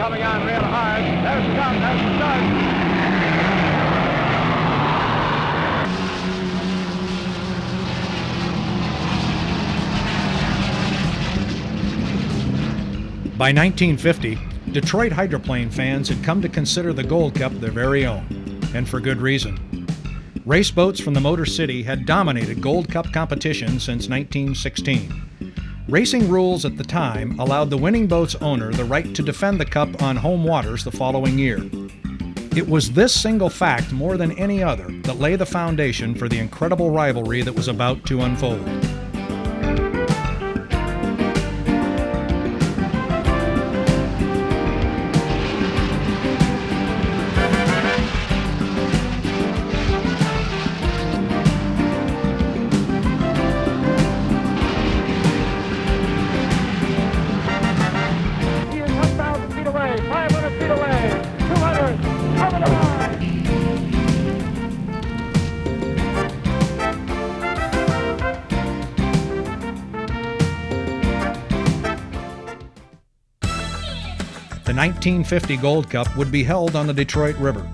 coming on real hard. There's the gun, there's the start. By 1950, Detroit hydroplane fans had come to consider the Gold Cup their very own, and for good reason. Race boats from the Motor City had dominated Gold Cup competition since 1916. Racing rules at the time allowed the winning boat's owner the right to defend the cup on home waters the following year. It was this single fact more than any other that lay the foundation for the incredible rivalry that was about to unfold. The 1950 Gold Cup would be held on the Detroit River.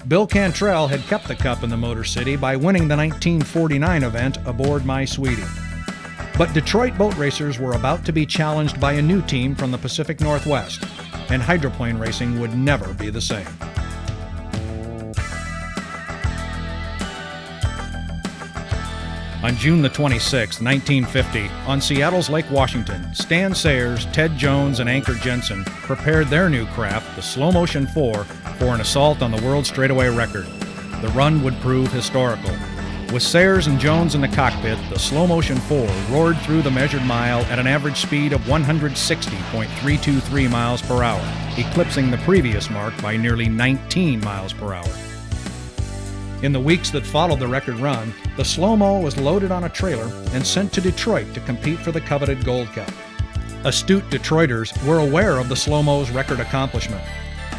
Bill Cantrell had kept the cup in the Motor City by winning the 1949 event aboard My Sweetie. But Detroit boat racers were about to be challenged by a new team from the Pacific Northwest, and hydroplane racing would never be the same. On June the 26th, 1950, on Seattle's Lake Washington, Stan Sayers, Ted Jones, and Anchor Jensen prepared their new craft, the Slo-Motion 4, for an assault on the world straightaway record. The run would prove historical. With Sayers and Jones in the cockpit, the Slo-Motion 4 roared through the measured mile at an average speed of 160.323 miles per hour, eclipsing the previous mark by nearly 19 miles per hour. In the weeks that followed the record run, the Slo-Mo was loaded on a trailer and sent to Detroit to compete for the coveted Gold Cup. Astute Detroiters were aware of the Slo-Mo's record accomplishment.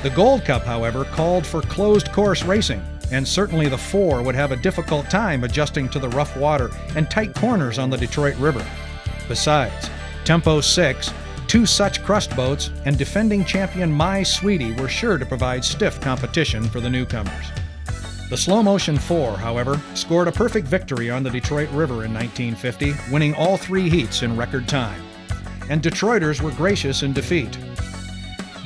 The Gold Cup, however, called for closed-course racing, and certainly the 4 would have a difficult time adjusting to the rough water and tight corners on the Detroit River. Besides, Tempo 6, 2 such crust boats, and defending champion My Sweetie were sure to provide stiff competition for the newcomers. The Slo-Motion 4, however, scored a perfect victory on the Detroit River in 1950, winning all 3 heats in record time. And Detroiters were gracious in defeat.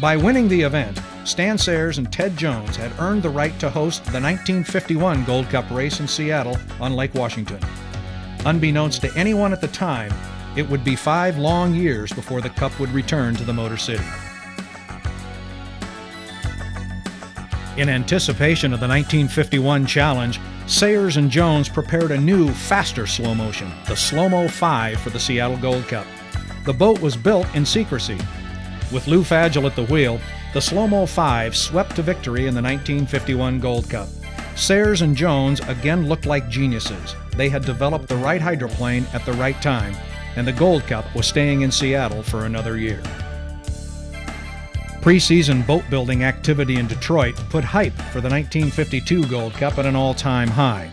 By winning the event, Stan Sayers and Ted Jones had earned the right to host the 1951 Gold Cup race in Seattle on Lake Washington. Unbeknownst to anyone at the time, it would be 5 long years before the cup would return to the Motor City. In anticipation of the 1951 challenge, Sayers and Jones prepared a new, faster Slo-Motion, the Slo-Mo 5, for the Seattle Gold Cup. The boat was built in secrecy. With Lou Fagel at the wheel, the Slo-Mo 5 swept to victory in the 1951 Gold Cup. Sayers and Jones again looked like geniuses. They had developed the right hydroplane at the right time, and the Gold Cup was staying in Seattle for another year. Preseason boat-building activity in Detroit put hype for the 1952 Gold Cup at an all-time high.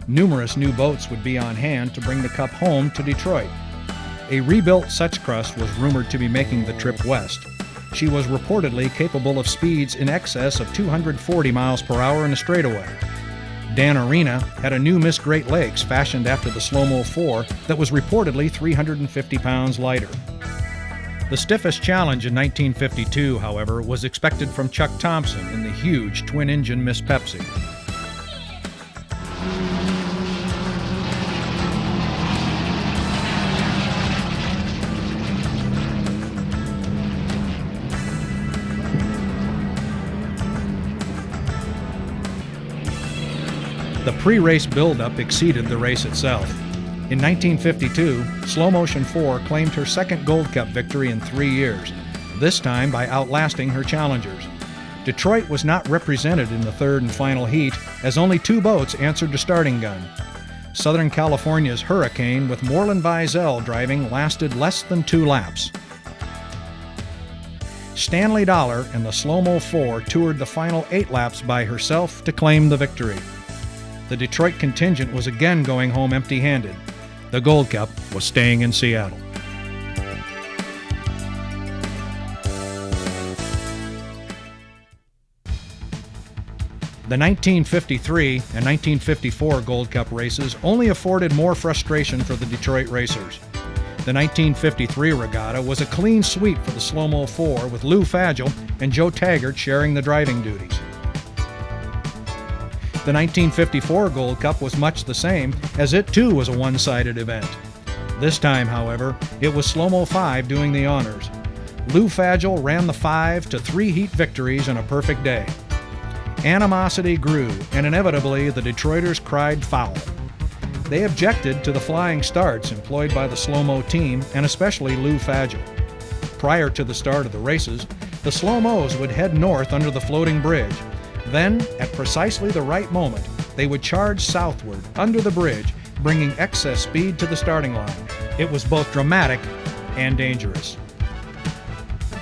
Numerous new boats would be on hand to bring the cup home to Detroit. A rebuilt Such Crust was rumored to be making the trip west. She was reportedly capable of speeds in excess of 240 miles per hour in a straightaway. Dan Arena had a new Miss Great Lakes fashioned after the Slo-Mo 4 that was reportedly 350 pounds lighter. The stiffest challenge in 1952, however, was expected from Chuck Thompson in the huge twin-engine Miss Pepsi. The pre-race build-up exceeded the race itself. In 1952, Slo-Motion 4 claimed her second Gold Cup victory in 3 years, this time by outlasting her challengers. Detroit was not represented in the third and final heat, as only 2 boats answered to starting gun. Southern California's Hurricane, with Moreland Vizel driving, lasted less than 2 laps. Stanley Dollar and the Slo-Mo 4 toured the final 8 laps by herself to claim the victory. The Detroit contingent was again going home empty-handed. The Gold Cup was staying in Seattle. The 1953 and 1954 Gold Cup races only afforded more frustration for the Detroit racers. The 1953 regatta was a clean sweep for the Slo-Mo 4 with Lou Fagel and Joe Taggart sharing the driving duties. The 1954 Gold Cup was much the same, as it too was a one-sided event. This time, however, it was Slo-Mo 5 doing the honors. Lou Fagel ran the 5 to 3 heat victories in a perfect day. Animosity grew, and inevitably the Detroiters cried foul. They objected to the flying starts employed by the Slo-Mo team, and especially Lou Fagel. Prior to the start of the races, the Slo-Mos would head north under the floating bridge. Then, at precisely the right moment, they would charge southward under the bridge, bringing excess speed to the starting line. It was both dramatic and dangerous.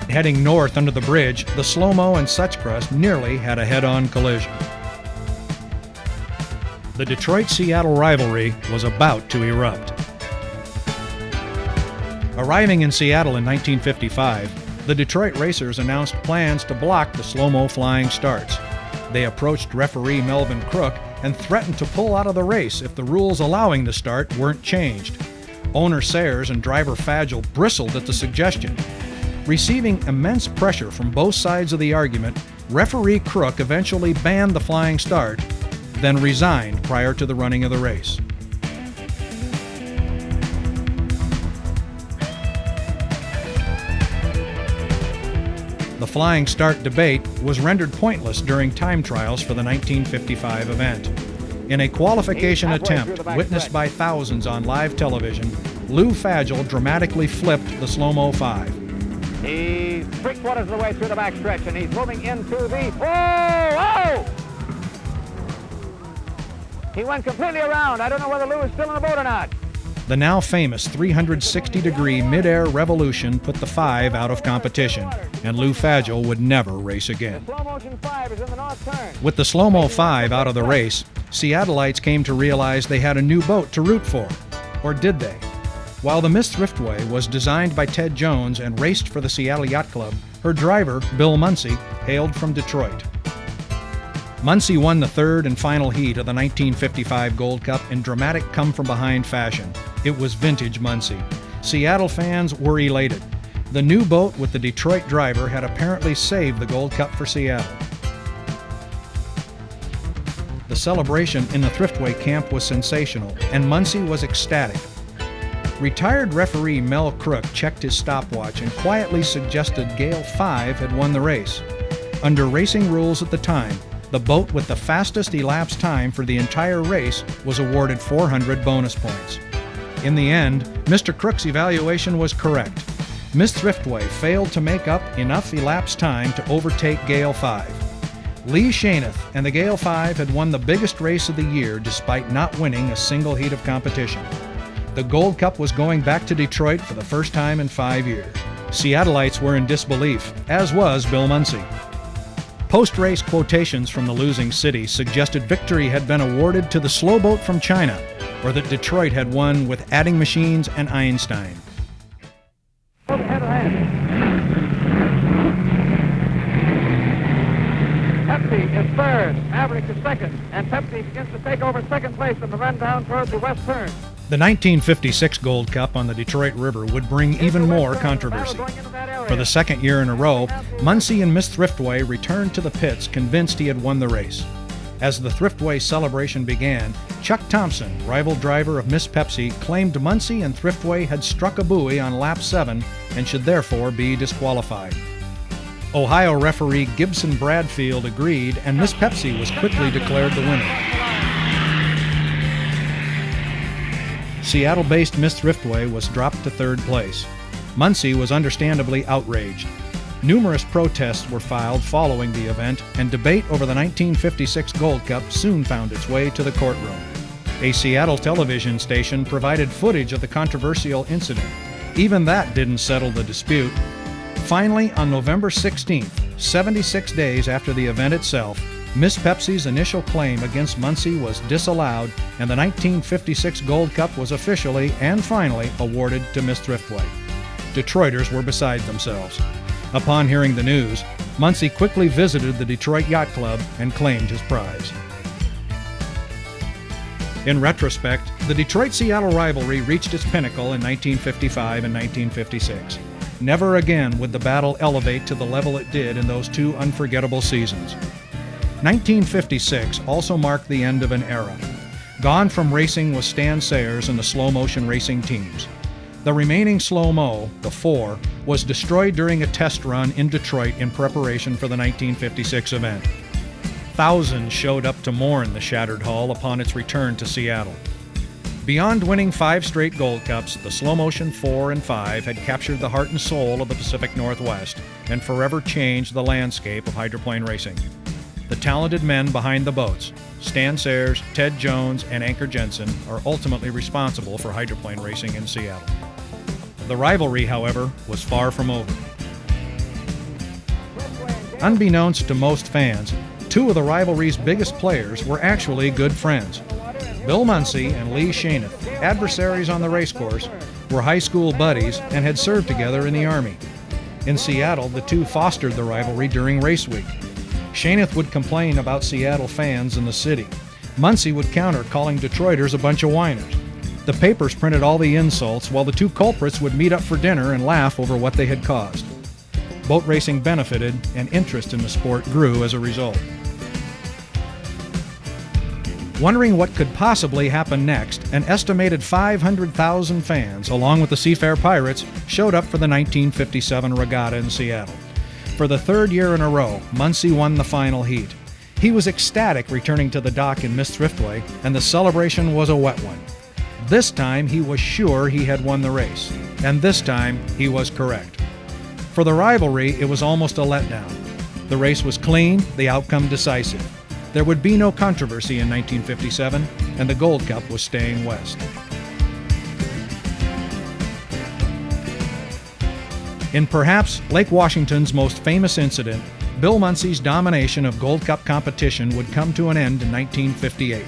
Heading north under the bridge, the Slo-Mo and Suchcrest nearly had a head-on collision. The Detroit-Seattle rivalry was about to erupt. Arriving in Seattle in 1955, the Detroit racers announced plans to block the Slo-Mo flying starts. They approached referee Melvin Crook and threatened to pull out of the race if the rules allowing the start weren't changed. Owner Sayers and driver Fagel bristled at the suggestion. Receiving immense pressure from both sides of the argument, referee Crook eventually banned the flying start, then resigned prior to the running of the race. The flying start debate was rendered pointless during time trials for the 1955 event. In a qualification attempt witnessed by thousands on live television, Lou Fagel dramatically flipped the Slo-Mo 5. He's 3/4 of the way through the back stretch, and he's moving into the... Oh! He went completely around. I don't know whether Lou is still in the boat or not. The now famous 360-degree mid-air revolution put the 5 out of competition, and Lou Fagel would never race again. The slow-motion 5 is in the north turn. With the Slo-Mo 5 out of the race, Seattleites came to realize they had a new boat to root for. Or did they? While the Miss Thriftway was designed by Ted Jones and raced for the Seattle Yacht Club, her driver, Bill Muncy, hailed from Detroit. Muncy won the third and final heat of the 1955 Gold Cup in dramatic come-from-behind fashion. It was vintage Muncy. Seattle fans were elated. The new boat with the Detroit driver had apparently saved the Gold Cup for Seattle. The celebration in the Thriftway camp was sensational, and Muncy was ecstatic. Retired referee Mel Crook checked his stopwatch and quietly suggested Gale 5 had won the race. Under racing rules at the time, the boat with the fastest elapsed time for the entire race was awarded 400 bonus points. In the end, Mr. Crook's evaluation was correct. Miss Thriftway failed to make up enough elapsed time to overtake Gale 5. Lee Shaneth and the Gale 5 had won the biggest race of the year despite not winning a single heat of competition. The Gold Cup was going back to Detroit for the first time in 5 years. Seattleites were in disbelief, as was Bill Muncy. Post-race quotations from the losing city suggested victory had been awarded to the slow boat from China, or that Detroit had won with adding machines and Einstein. Pepsi is third, Maverick is second, and Pepsi begins to take over second place in the run down towards the west turn. The 1956 Gold Cup on the Detroit River would bring even more controversy. For the second year in a row, Muncy and Miss Thriftway returned to the pits convinced he had won the race. As the Thriftway celebration began, Chuck Thompson, rival driver of Miss Pepsi, claimed Muncy and Thriftway had struck a buoy on lap 7 and should therefore be disqualified. Ohio referee Gibson Bradfield agreed, and Miss Pepsi was quickly declared the winner. Seattle-based Miss Thriftway was dropped to third place. Muncy was understandably outraged. Numerous protests were filed following the event, and debate over the 1956 Gold Cup soon found its way to the courtroom. A Seattle television station provided footage of the controversial incident. Even that didn't settle the dispute. Finally, on November 16th, 76 days after the event itself, Miss Pepsi's initial claim against Muncy was disallowed, and the 1956 Gold Cup was officially and finally awarded to Miss Thriftway. Detroiters were beside themselves. Upon hearing the news, Muncie quickly visited the Detroit Yacht Club and claimed his prize. In retrospect, the Detroit-Seattle rivalry reached its pinnacle in 1955 and 1956. Never again would the battle elevate to the level it did in those two unforgettable seasons. 1956 also marked the end of an era. Gone from racing was Stan Sayers and the slow-motion racing teams. The remaining Slo-Mo, the 4, was destroyed during a test run in Detroit in preparation for the 1956 event. Thousands showed up to mourn the shattered hull upon its return to Seattle. Beyond winning 5 straight Gold Cups, the Slo-Motion 4 and 5 had captured the heart and soul of the Pacific Northwest and forever changed the landscape of hydroplane racing. The talented men behind the boats, Stan Sayers, Ted Jones, and Anker Jensen, are ultimately responsible for hydroplane racing in Seattle. The rivalry, however, was far from over. Unbeknownst to most fans, 2 of the rivalry's biggest players were actually good friends. Bill Muncie and Lee Shaineth, adversaries on the racecourse, were high school buddies and had served together in the Army. In Seattle, the 2 fostered the rivalry during race week. Shaineth would complain about Seattle fans in the city. Muncie would counter, calling Detroiters a bunch of whiners. The papers printed all the insults, while the 2 culprits would meet up for dinner and laugh over what they had caused. Boat racing benefited, and interest in the sport grew as a result. Wondering what could possibly happen next, an estimated 500,000 fans, along with the Seafair Pirates, showed up for the 1957 regatta in Seattle. For the 3rd year in a row, Muncie won the final heat. He was ecstatic returning to the dock in Miss Thriftway, and the celebration was a wet one. This time he was sure he had won the race, and this time he was correct. For the rivalry, it was almost a letdown. The race was clean, the outcome decisive. There would be no controversy in 1957, and the Gold Cup was staying west. In perhaps Lake Washington's most famous incident, Bill Muncie's domination of Gold Cup competition would come to an end in 1958.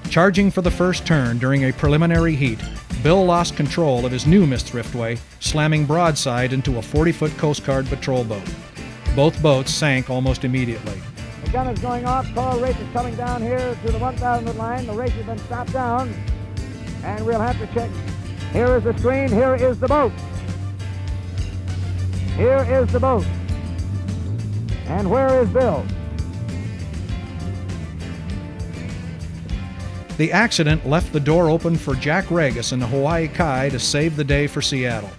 Charging for the first turn during a preliminary heat, Bill lost control of his new Miss Thriftway, slamming broadside into a 40-foot Coast Guard patrol boat. Both boats sank almost immediately. The gun is going off. Coral Race is coming down here to the 1,000-foot line. The race has been stopped down, and we'll have to check. Here is the screen. Here is the boat. Here is the boat. And where is Bill? The accident left the door open for Jack Regis and the Hawaii Kai to save the day for Seattle.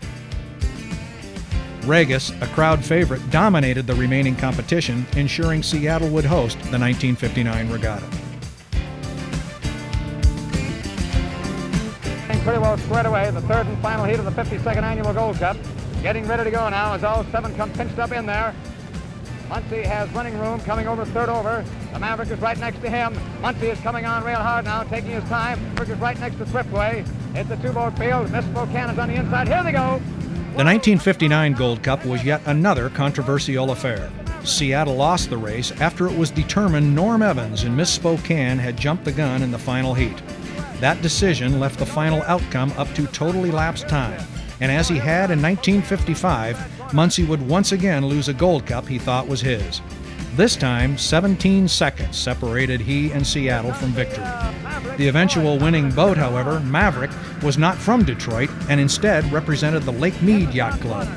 Regis, a crowd favorite, dominated the remaining competition, ensuring Seattle would host the 1959 regatta. Pretty well squared away, the 3rd and final heat of the 52nd Annual Gold Cup. Getting ready to go now as all 7 come pinched up in there. Muncie has running room, coming over 3rd over. The Maverick is right next to him. Muncie is coming on real hard now, taking his time. Maverick is right next to Thriftway. It's a 2-boat field. Miss Spokane is on the inside. Here they go. The 1959 Gold Cup was yet another controversial affair. Seattle lost the race after it was determined Norm Evans in Miss Spokane had jumped the gun in the final heat. That decision left the final outcome up to total elapsed time, and as he had in 1955, Muncie would once again lose a Gold Cup he thought was his. This time, 17 seconds separated he and Seattle from victory. The eventual winning boat, however, Maverick, was not from Detroit and instead represented the Lake Mead Yacht Club.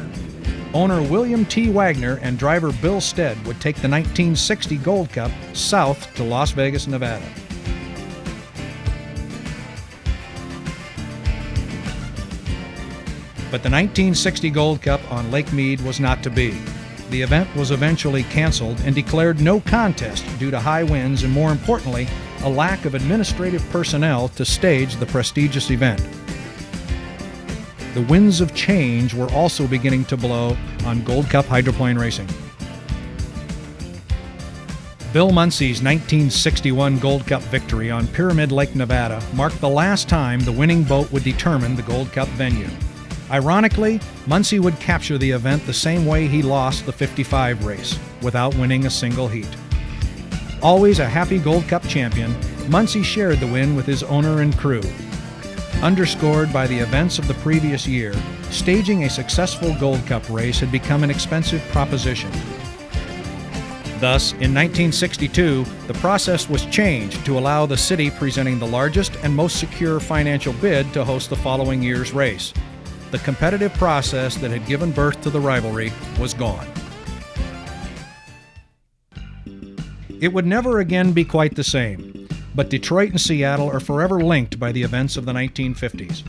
Owner William T. Wagner and driver Bill Stead would take the 1960 Gold Cup south to Las Vegas, Nevada. But the 1960 Gold Cup on Lake Mead was not to be. The event was eventually canceled and declared no contest due to high winds and, more importantly, a lack of administrative personnel to stage the prestigious event. The winds of change were also beginning to blow on Gold Cup hydroplane racing. Bill Muncie's 1961 Gold Cup victory on Pyramid Lake, Nevada, marked the last time the winning boat would determine the Gold Cup venue. Ironically, Muncie would capture the event the same way he lost the 55 race, without winning a single heat. Always a happy Gold Cup champion, Muncie shared the win with his owner and crew. Underscored by the events of the previous year, staging a successful Gold Cup race had become an expensive proposition. Thus, in 1962, the process was changed to allow the city presenting the largest and most secure financial bid to host the following year's race. The competitive process that had given birth to the rivalry was gone. It would never again be quite the same, but Detroit and Seattle are forever linked by the events of the 1950s.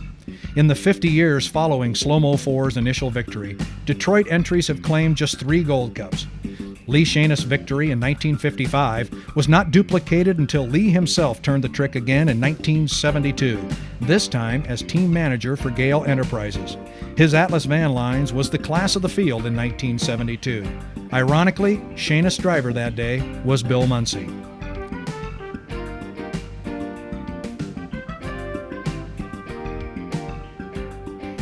In the 50 years following Slo-Mo 4's initial victory, Detroit entries have claimed just 3 Gold Cups. Lee Shanous' victory in 1955 was not duplicated until Lee himself turned the trick again in 1972, this time as team manager for Gale Enterprises. His Atlas van lines was the class of the field in 1972. Ironically, Shanous' driver that day was Bill Muncy.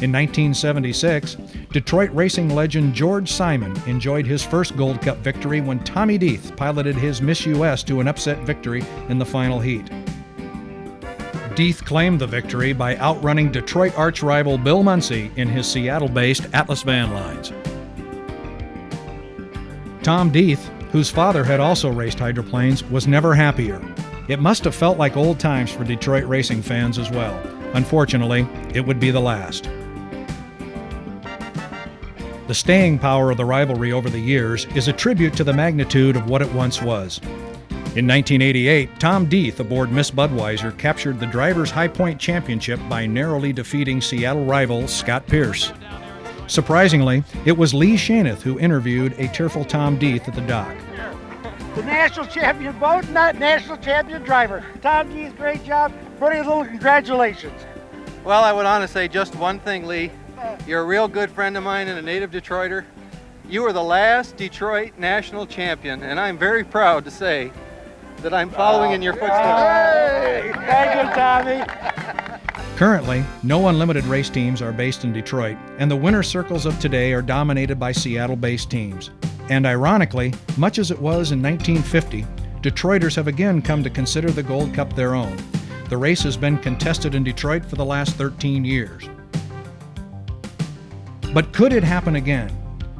In 1976, Detroit racing legend George Simon enjoyed his first Gold Cup victory when Tommy Deeth piloted his Miss US to an upset victory in the final heat. Deeth claimed the victory by outrunning Detroit arch-rival Bill Muncy in his Seattle-based Atlas van lines. Tom Deeth, whose father had also raced hydroplanes, was never happier. It must have felt like old times for Detroit racing fans as well. Unfortunately, it would be the last. The staying power of the rivalry over the years is a tribute to the magnitude of what it once was. In 1988, Tom Deeth aboard Miss Budweiser captured the Drivers' High Point Championship by narrowly defeating Seattle rival Scott Pierce. Surprisingly, it was Lee Shanous who interviewed a tearful Tom Deeth at the dock. The national champion boat, not national champion driver. Tom Deeth, great job. Buddy, a little congratulations. Well, I would want to say just one thing, Lee. You're a real good friend of mine and a native Detroiter. You were the last Detroit national champion, and I'm very proud to say that I'm following in your footsteps. Hey, thank you, Tommy. Currently, no unlimited race teams are based in Detroit, and the winner circles of today are dominated by Seattle-based teams. And ironically, much as it was in 1950, Detroiters have again come to consider the Gold Cup their own. The race has been contested in Detroit for the last 13 years. But could it happen again?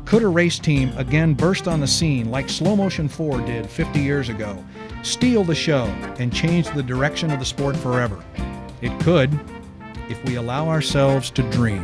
Could a race team again burst on the scene like Slo-Motion 4 did 50 years ago, steal the show, and change the direction of the sport forever? It could, if we allow ourselves to dream.